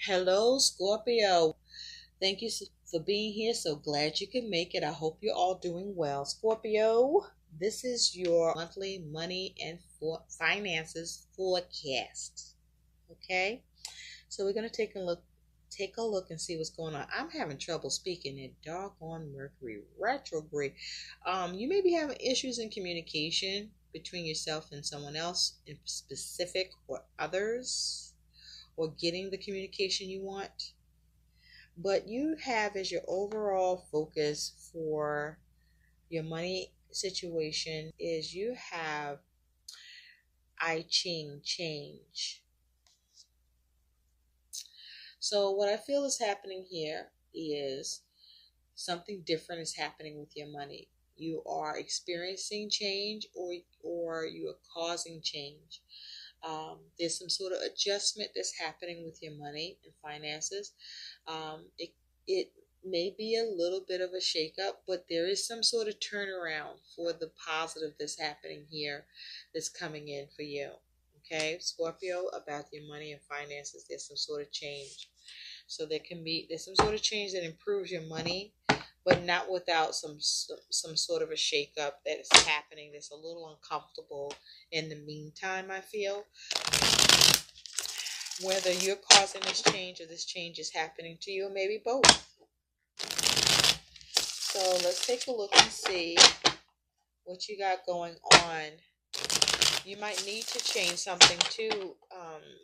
Hello, Scorpio. Thank you for being here. So glad you can make it. I hope you're all doing well. Scorpio, this is your monthly money and finances forecast. Okay? So we're going to take a look and see what's going on. I'm having trouble speaking in doggone Mercury retrograde. You may be having issues in communication between yourself and someone else in specific or others, or getting the communication you want. But you have as your overall focus for your money situation is you have I Ching change. So what I feel is happening here is something different is happening with your money. You are experiencing change, or you are causing change. There's some sort of adjustment that's happening with your money and finances. It may be a little bit of a shakeup, but there is some sort of turnaround for the positive that's happening here that's coming in for you. Okay, Scorpio, about your money and finances, there's some sort of change. So there's some sort of change that improves your money, but not without some sort of a shakeup that is happening that's a little uncomfortable in the meantime, I feel. Whether you're causing this change or this change is happening to you, or maybe both. So let's take a look and see what you got going on. You might need to change something too,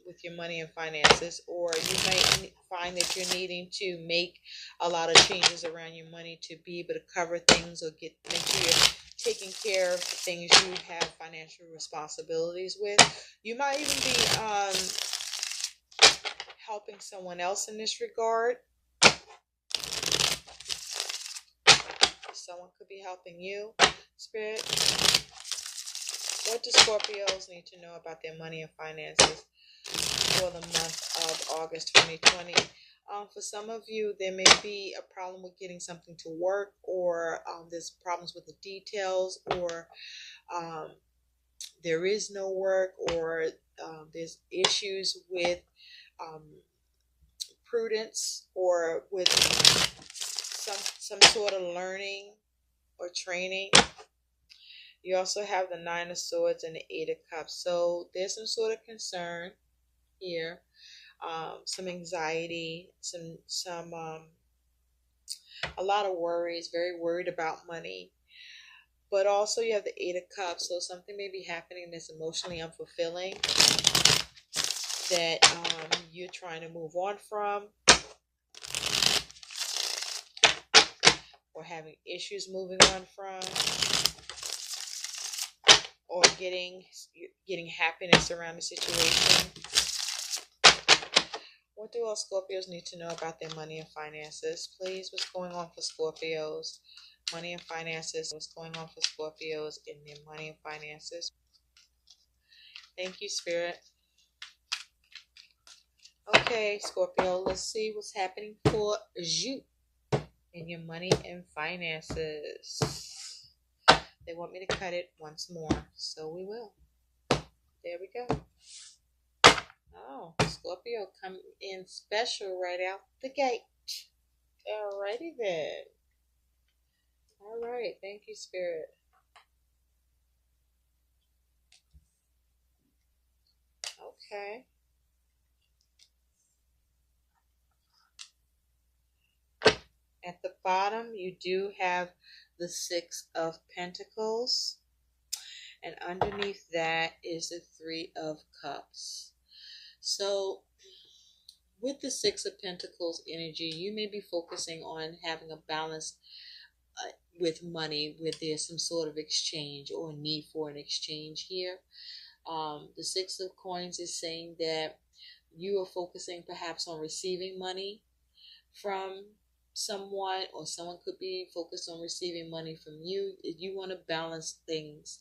with your money and finances, or you might find that you're needing to make a lot of changes around your money to be able to cover things, or make sure you're taking care of the things you have financial responsibilities with. You might even be helping someone else in this regard. Someone could be helping you, Spirit. What do Scorpios need to know about their money and finances for the month of August 2020? For some of you, there may be a problem with getting something to work, or there's problems with the details, or there is no work, or there's issues with um, prudence, or with some sort of learning or training. You also have the Nine of Swords and the Eight of Cups. So there's some sort of concern here, some anxiety, a lot of worries, very worried about money. But also you have the Eight of Cups, so something may be happening that's emotionally unfulfilling that you're trying to move on from, or having issues moving on from, or getting happiness around the situation. What do all Scorpios need to know about their money and finances? Please, what's going on for Scorpios? Money and finances. What's going on for Scorpios in their money and finances? Thank you, Spirit. Okay, Scorpio, let's see what's happening for June in your money and finances. They want me to cut it once more, so we will. There we go. Oh, Scorpio come in special right out the gate. Alrighty then. Alright, thank you, Spirit. Okay. At the bottom, you do have the Six of Pentacles, and underneath that is the Three of Cups. So with the Six of Pentacles energy, you may be focusing on having a balance with money, where there's some sort of exchange or need for an exchange here. The Six of Coins is saying that you are focusing perhaps on receiving money from someone, or someone could be focused on receiving money from you. You want to balance things.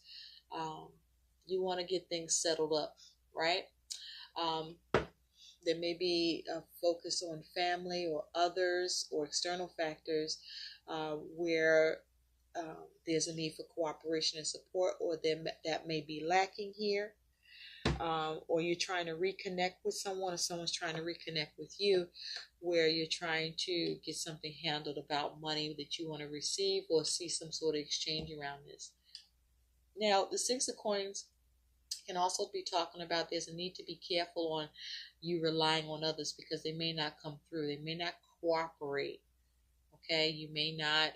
You want to get things settled up, right? There may be a focus on family or others or external factors, where there's a need for cooperation and support, or that may be lacking here. or you're trying to reconnect with someone, or someone's trying to reconnect with you, where you're trying to get something handled about money that you want to receive, or see some sort of exchange around this. Now, the Six of Coins can also be talking about there's a need to be careful on you relying on others, because they may not come through. They may not cooperate. Okay, you may not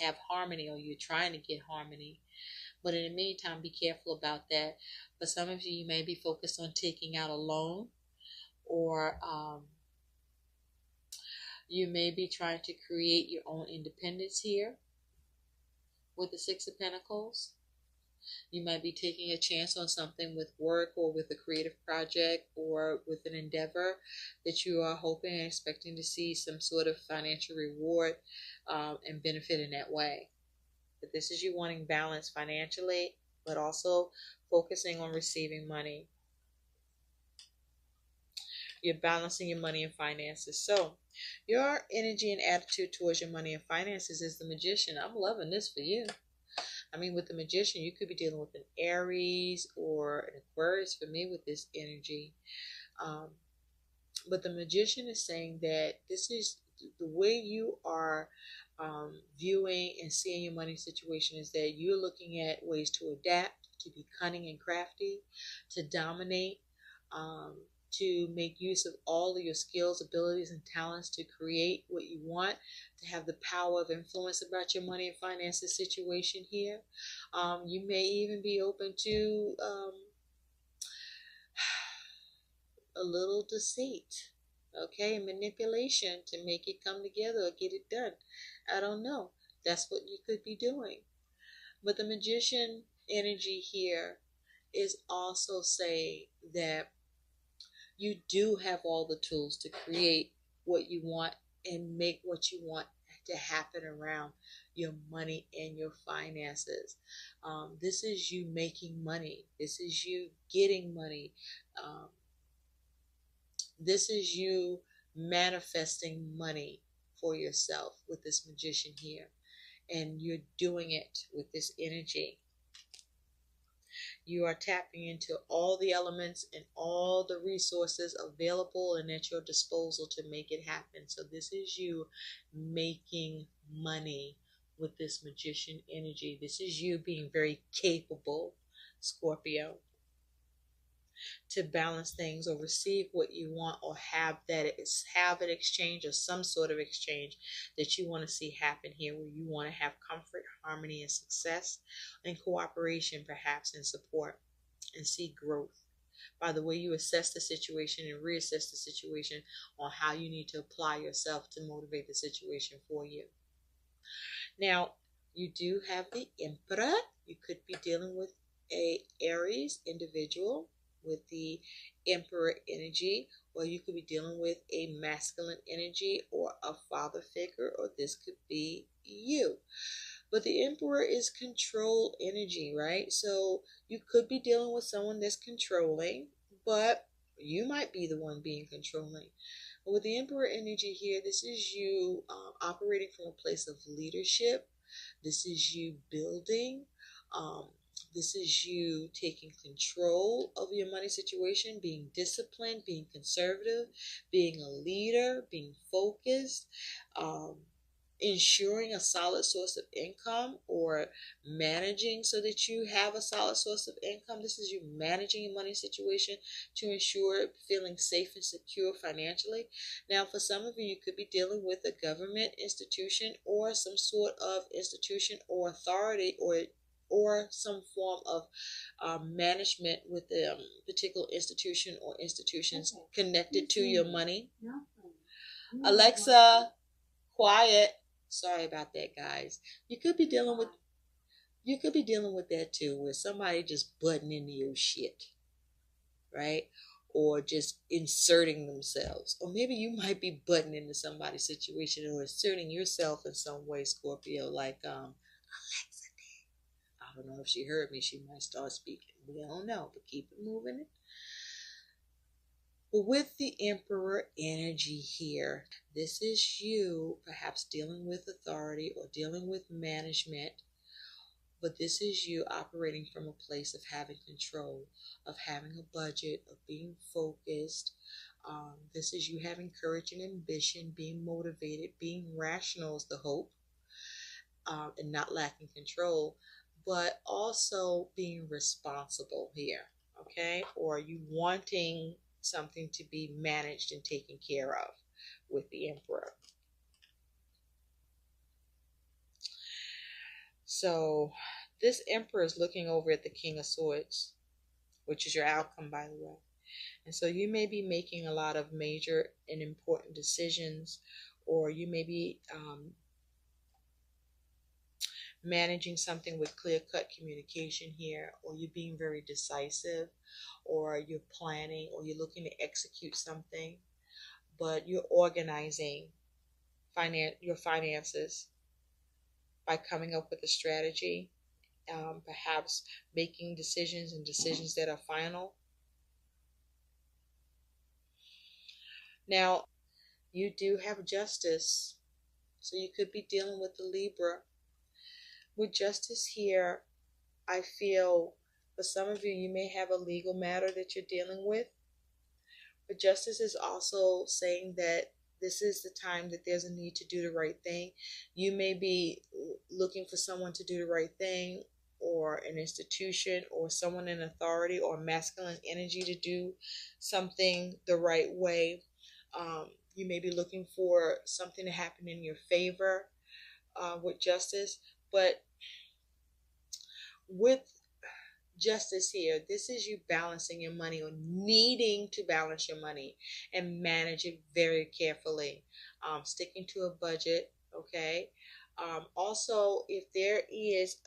have harmony, or you're trying to get harmony. But in the meantime, be careful about that. For some of you, you may be focused on taking out a loan, or you may be trying to create your own independence here with the Six of Pentacles. You might be taking a chance on something with work, or with a creative project, or with an endeavor that you are hoping and expecting to see some sort of financial reward and benefit in that way. But this is you wanting balance financially, but also focusing on receiving money. You're balancing your money and finances. So your energy and attitude towards your money and finances is the Magician. I'm loving this for you. I mean, with the Magician, you could be dealing with an Aries or an Aquarius for me with this energy. But the Magician is saying that this is the way you are viewing and seeing your money situation, is that you're looking at ways to adapt, to be cunning and crafty, to dominate, to make use of all of your skills, abilities, and talents to create what you want, to have the power of influence about your money and finances situation here. You may even be open to a little deceit, okay, manipulation to make it come together or get it done. I don't know. That's what you could be doing. But the Magician energy here is also saying that you do have all the tools to create what you want and make what you want to happen around your money and your finances. This is you making money. This is you getting money. This is you manifesting money for yourself with this Magician here. And you're doing it with this energy. You are tapping into all the elements and all the resources available and at your disposal to make it happen. So this is you making money with this Magician energy. This is you being very capable, Scorpio, to balance things or receive what you want, or have an exchange, or some sort of exchange that you want to see happen here, where you want to have comfort, harmony, and success, and cooperation, perhaps, and support, and see growth by the way you assess the situation and reassess the situation on how you need to apply yourself to motivate the situation for you. Now, you do have the Emperor. You could be dealing with a Aries individual with the Emperor energy, or you could be dealing with a masculine energy or a father figure, or this could be you. But the Emperor is control energy, right? So you could be dealing with someone that's controlling, but you might be the one being controlling. But with the Emperor energy here, this is you operating from a place of leadership. This is you building. This is you taking control of your money situation, being disciplined, being conservative, being a leader, being focused, ensuring a solid source of income, or managing so that you have a solid source of income. This is you managing your money situation to ensure feeling safe and secure financially. Now, for some of you, you could be dealing with a government institution, or some sort of institution or authority, or some form of management with a particular institution or institutions connected to your money. Alexa, quiet. Sorry about that, guys. You could be dealing with that too, where somebody just butting into your shit, right? Or just inserting themselves. Or maybe you might be butting into somebody's situation, or inserting yourself in some way, Scorpio, like Alexa did. I don't know if she heard me. She might start speaking. We don't know, but keep it moving. But with the Emperor energy here, this is you perhaps dealing with authority or dealing with management, But this is you operating from a place of having control, of having a budget, of being focused. This is you having courage and ambition, being motivated, being rational is the hope, and not lacking control, but also being responsible here, okay? Or you wanting something to be managed and taken care of with the Emperor. So this Emperor is looking over at the King of Swords, which is your outcome, by the way. And so you may be making a lot of major and important decisions, or you may be managing something with clear-cut communication here, or you're being very decisive, or you're planning, or you're looking to execute something, but you're organizing your finances by coming up with a strategy, perhaps making decisions and decisions that are final. Now, you do have justice, so you could be dealing with the Libra. With justice here, I feel for some of you, you may have a legal matter that you're dealing with. But justice is also saying that this is the time that there's a need to do the right thing. You may be looking for someone to do the right thing, or an institution, or someone in authority or masculine energy to do something the right way. You may be looking for something to happen in your favor with justice. But with justice here, this is you balancing your money, or needing to balance your money and manage it very carefully, sticking to a budget, okay? Also, if there is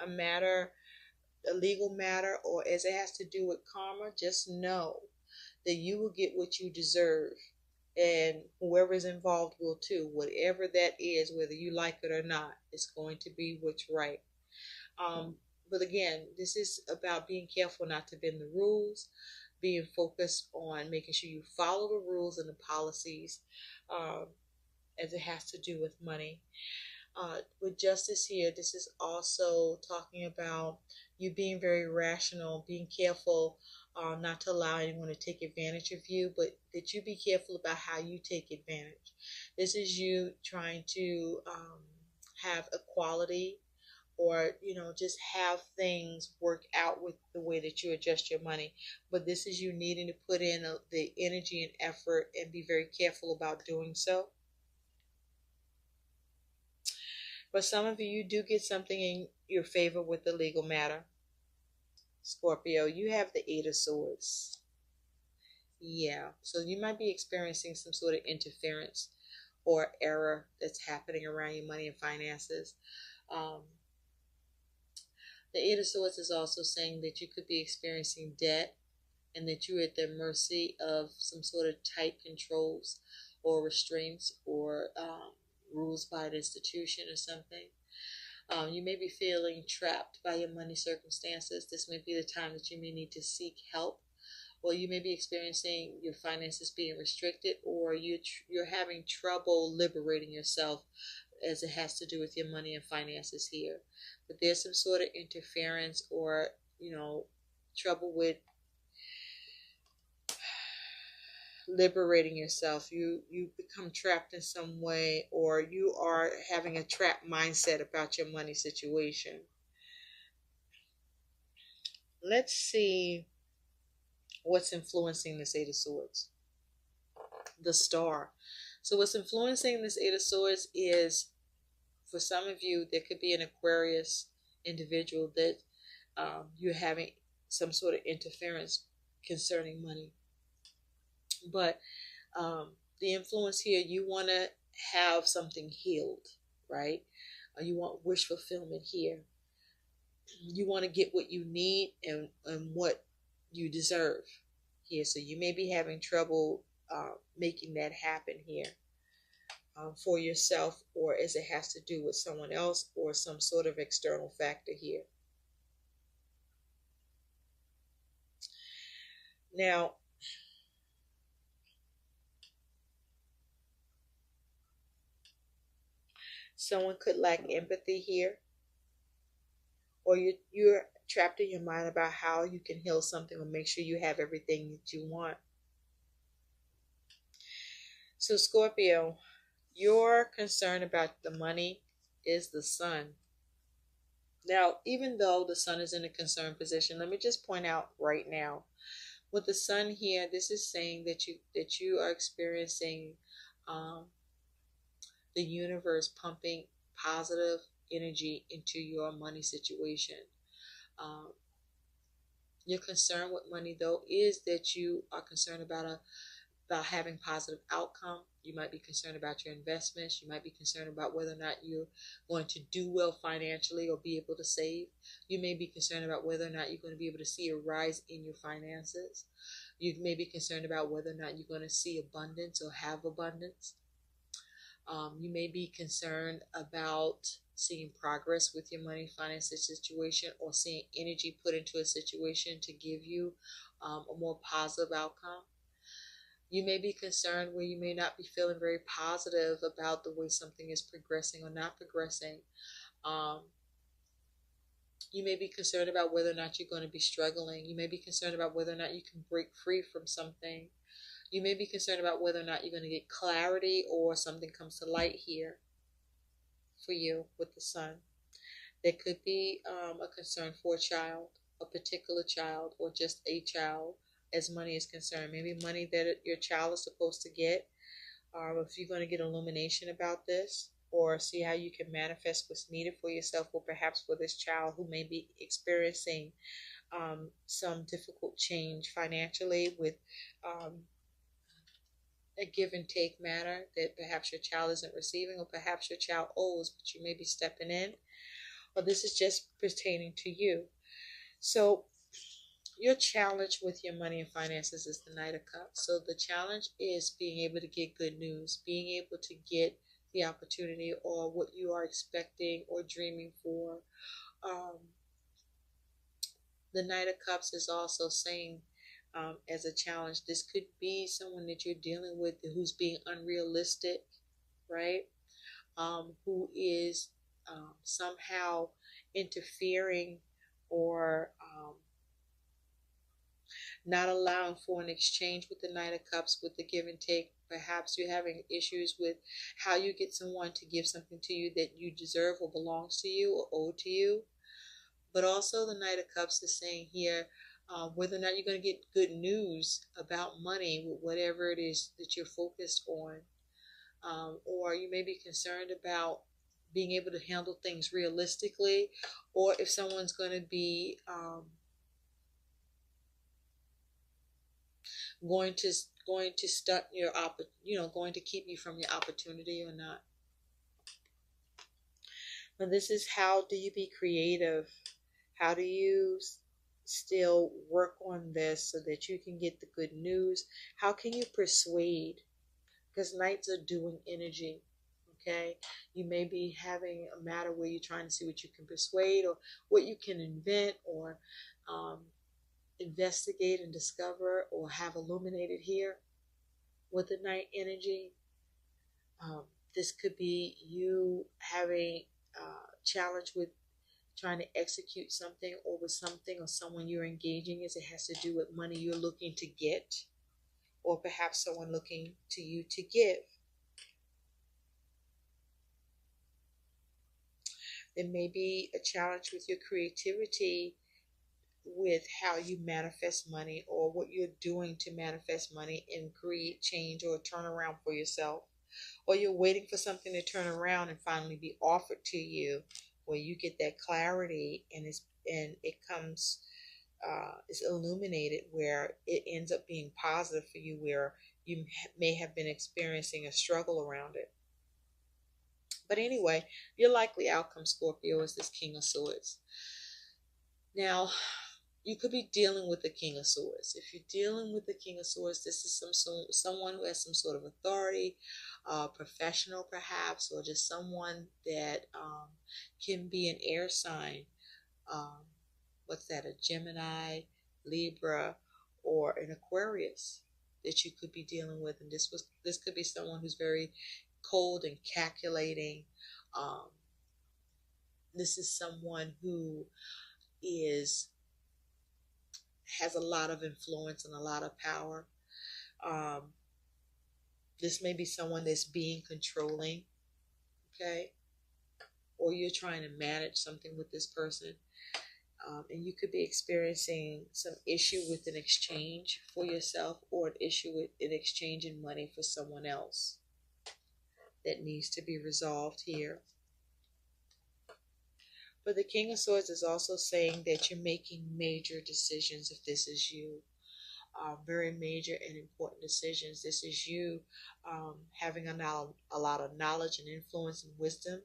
a matter, a legal matter, or as it has to do with karma, just know that you will get what you deserve, and whoever is involved will too. Whatever that is, whether you like it or not, it's going to be what's right. But again, this is about being careful not to bend the rules, being focused on making sure you follow the rules and the policies as it has to do with money. With justice here, this is also talking about you being very rational, being careful not to allow anyone to take advantage of you, but that you be careful about how you take advantage. This is you trying to have equality, or just have things work out with the way that you adjust your money. But this is you needing to put in the energy and effort, and be very careful about doing so. But some of you do get something in your favor with the legal matter. Scorpio, you have the Eight of Swords. Yeah, so you might be experiencing some sort of interference or error that's happening around your money and finances. The Eight of Swords is also saying that you could be experiencing debt, and that you're at the mercy of some sort of tight controls or restraints, or rules by an institution or something. You may be feeling trapped by your money circumstances. This may be the time that you may need to seek help, or you may be experiencing your finances being restricted, or you're having trouble liberating yourself as it has to do with your money and finances here. But there's some sort of interference, or trouble with liberating yourself. You become trapped in some way, or you are having a trapped mindset about your money situation. Let's see what's influencing this Eight of Swords. The Star. So what's influencing this Eight of Swords is, for some of you, there could be an Aquarius individual that you're having some sort of interference concerning money. But the influence here, you want to have something healed, right? You want wish fulfillment here. You want to get what you need, and what you deserve here. So you may be having trouble making that happen here for yourself, or as it has to do with someone else, or some sort of external factor here. Now, someone could lack empathy here. or you're trapped in your mind about how you can heal something or make sure you have everything that you want. So Scorpio, your concern about the money is the sun. Now, even though the sun is in a concerned position, let me just point out right now, with the sun here, this is saying that you are experiencing um, the universe pumping positive energy into your money situation. Um, your concern with money, though, is that you are concerned about having positive outcome. You might be concerned about your investments. You might be concerned about whether or not you're going to do well financially or be able to save. You may be concerned about whether or not you're going to be able to see a rise in your finances. You may be concerned about whether or not you're going to see abundance or have abundance. You may be concerned about seeing progress with your money finances situation, or seeing energy put into a situation to give you a more positive outcome. You may be concerned where you may not be feeling very positive about the way something is progressing or not progressing. Um, you may be concerned about whether or not you're going to be struggling. You may be concerned about whether or not you can break free from something. You may be concerned about whether or not you're going to get clarity or something comes to light here for you with the sun. There could be a concern for a child, a particular child, or just a child as money is concerned. Maybe money that your child is supposed to get. If you're going to get illumination about this, or see how you can manifest what's needed for yourself, or perhaps for this child who may be experiencing some difficult change financially with a give and take matter that perhaps your child isn't receiving, or perhaps your child owes, but you may be stepping in, or this is just pertaining to you. So your challenge with your money and finances is the Knight of Cups. So the challenge is being able to get good news, being able to get the opportunity or what you are expecting or dreaming for. The Knight of Cups is also saying, as a challenge, this could be someone that you're dealing with who's being unrealistic, right? Who is somehow interfering or not allowing for an exchange with the Knight of Cups, with the give and take. Perhaps you're having issues with how you get someone to give something to you that you deserve or belongs to you or owe to you. But also the Knight of Cups is saying here whether or not you're going to get good news about money with whatever it is that you're focused on. Or you may be concerned about being able to handle things realistically, or if someone's going to be going to stunt your going to keep you from your opportunity or not. But this is, how do you be creative? How do you still work on this so that you can get the good news? How can you persuade? Because Knights are doing energy. Okay, you may be having a matter where you're trying to see what you can persuade or what you can invent or investigate and discover or have illuminated here with the Knight energy. This could be you having a challenge with trying to execute something, or with something or someone you're engaging as it has to do with money you're looking to get, or perhaps someone looking to you to give. There may be a challenge with your creativity, with how you manifest money or what you're doing to manifest money and create change or turn around for yourself. Or you're waiting for something to turn around and finally be offered to you, where you get that clarity and it comes is illuminated, where it ends up being positive for you, where you may have been experiencing a struggle around it. But anyway, your likely outcome, Scorpio, is this King of Swords. Now, you could be dealing with the King of Swords. If you're dealing with the King of Swords, this is someone who has some sort of authority, professional perhaps, or just someone that can be an air sign. What's that? A Gemini, Libra, or an Aquarius that you could be dealing with. And this could be someone who's very cold and calculating, This is someone who is has a lot of influence and a lot of power. Um, this may be someone that's being controlling, okay? Or you're trying to manage something with this person. And you could be experiencing some issue with an exchange for yourself, or an issue with an exchange in money for someone else that needs to be resolved here. But the King of Swords is also saying that you're making major decisions if this is you. Very major and important decisions. This is you having a lot of knowledge and influence and wisdom,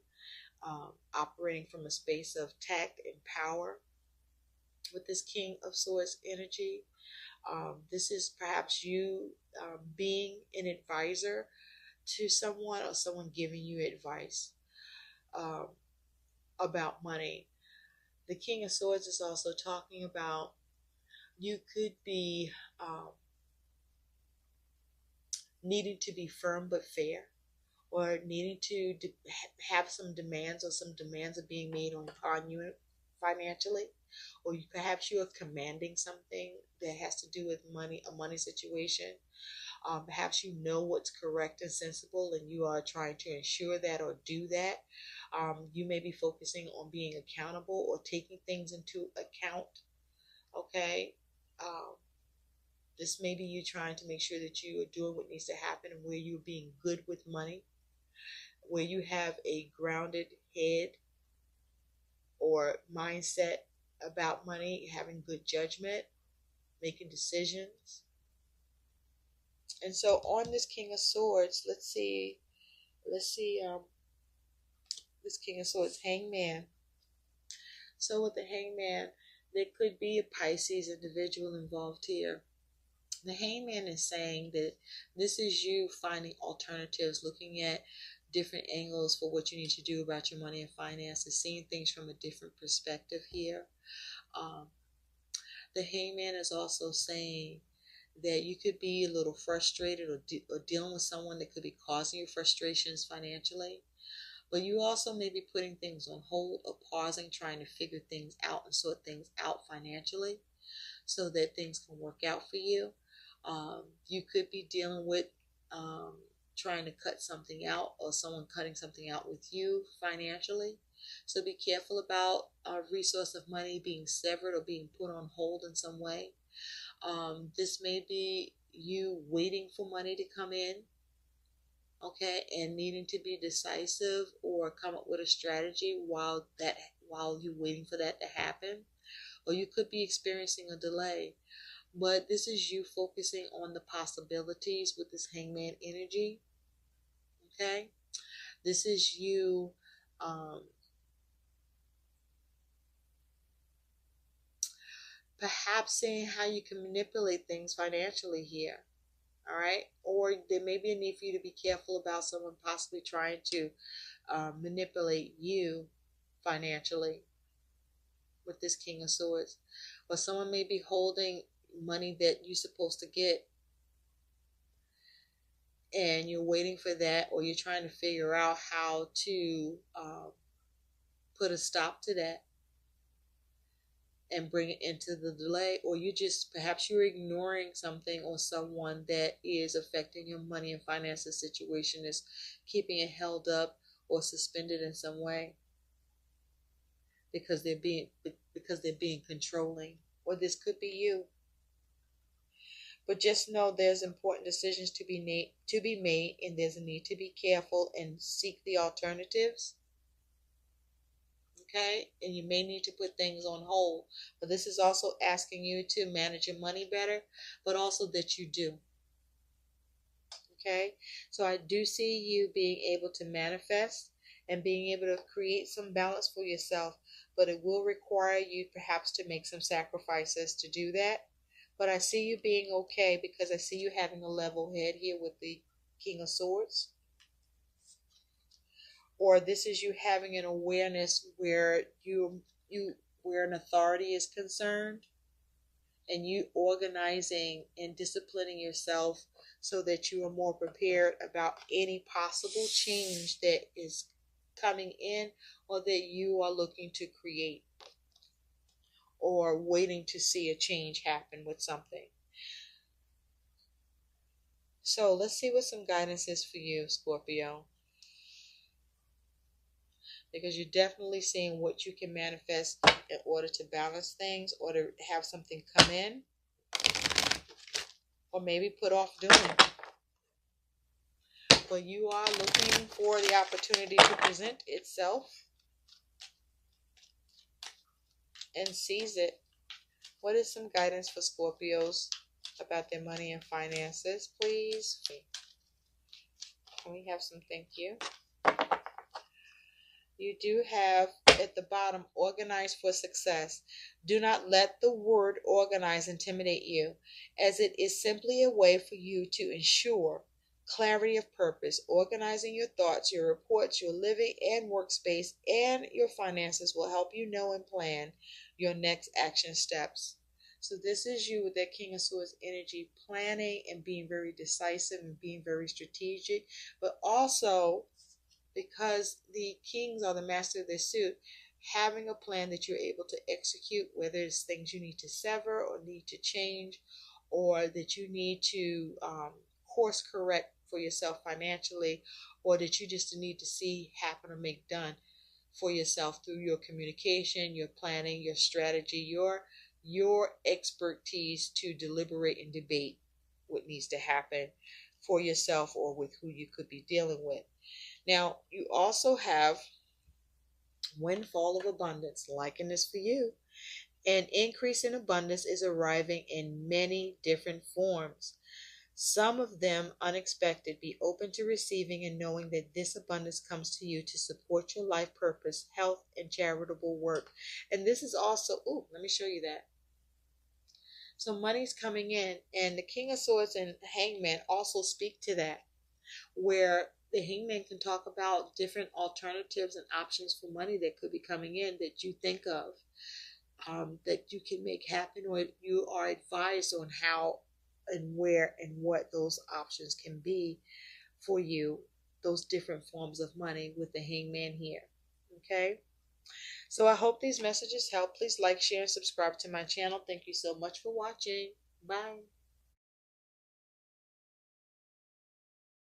operating from a space of tact and power with this King of Swords energy. This is perhaps you being an advisor to someone, or someone giving you advice about money. The King of Swords is also talking about you could be needing to be firm but fair, or needing to have some demands, or some demands are being made upon you financially, or perhaps you are commanding something that has to do with money, a money situation. Perhaps you know what's correct and sensible, and you are trying to ensure that or do that. You may be focusing on being accountable or taking things into account. Okay. This may be you trying to make sure that you are doing what needs to happen, and where you're being good with money, where you have a grounded head or mindset about money, having good judgment, making decisions. And so on this King of Swords, let's see, this King of Swords, Hangman. So with the Hangman, there could be a Pisces individual involved here. The Hangman is saying that this is you finding alternatives, looking at different angles for what you need to do about your money and finances, seeing things from a different perspective here. The Hangman is also saying that you could be a little frustrated, or dealing with someone that could be causing you frustrations financially. But you also may be putting things on hold, or pausing, trying to figure things out and sort things out financially, so that things can work out for you. You could be dealing with trying to cut something out, or someone cutting something out with you financially. So be careful about a resource of money being severed or being put on hold in some way. This may be you waiting for money to come in, okay, and needing to be decisive or come up with a strategy while you're waiting for that to happen. Or you could be experiencing a delay. But this is you focusing on the possibilities with this Hangman energy. Okay? This is you perhaps seeing how you can manipulate things financially here. All right? Or there may be a need for you to be careful about someone possibly trying to manipulate you financially with this King of Swords. Or someone may be holding money that you're supposed to get, and you're waiting for that, or you're trying to figure out how to put a stop to that and bring it into the delay. Or you just, perhaps you're ignoring something or someone that is affecting your money and finances situation, is keeping it held up or suspended in some way, because they're being controlling. Or this could be you. But just know there's important decisions to be made, and there's a need to be careful and seek the alternatives. Okay? And you may need to put things on hold. But this is also asking you to manage your money better, but also that you do. Okay? So I do see you being able to manifest and being able to create some balance for yourself, but it will require you perhaps to make some sacrifices to do that. But I see you being okay, because I see you having a level head here with the King of Swords. Or this is you having an awareness where where an authority is concerned, and you organizing and disciplining yourself so that you are more prepared about any possible change that is coming in, or that you are looking to create or waiting to see a change happen with something. So let's see what some guidance is for you, Scorpio. Because you're definitely seeing what you can manifest in order to balance things or to have something come in or maybe put off doing. But you are looking for the opportunity to present itself and seize it. What is some guidance for Scorpios about their money and finances, please? Can we have some thank you? You do have at the bottom, organize for success. Do not let the word organize intimidate you, as it is simply a way for you to ensure clarity of purpose. Organizing your thoughts, your reports, your living and workspace, and your finances will help you know and plan your next action steps. So this is you with that King of Swords energy, planning and being very decisive and being very strategic, but also because the kings are the master of their suit, having a plan that you're able to execute, whether it's things you need to sever or need to change, or that you need to course correct for yourself financially, or that you just need to see happen or make done for yourself through your communication, your planning, your strategy, your expertise to deliberate and debate what needs to happen for yourself or with who you could be dealing with. Now, you also have windfall of abundance, liking this for you. An increase in abundance is arriving in many different forms. Some of them unexpected. Be open to receiving and knowing that this abundance comes to you to support your life purpose, health, and charitable work. And this is also, let me show you that. So money's coming in, and the King of Swords and Hangman also speak to that, where the Hangman can talk about different alternatives and options for money that could be coming in that you think of, that you can make happen, or you are advised on how and where and what those options can be for you, those different forms of money with the Hangman here. Okay? So I hope these messages help. Please like, share, and subscribe to my channel. Thank you so much for watching. Bye.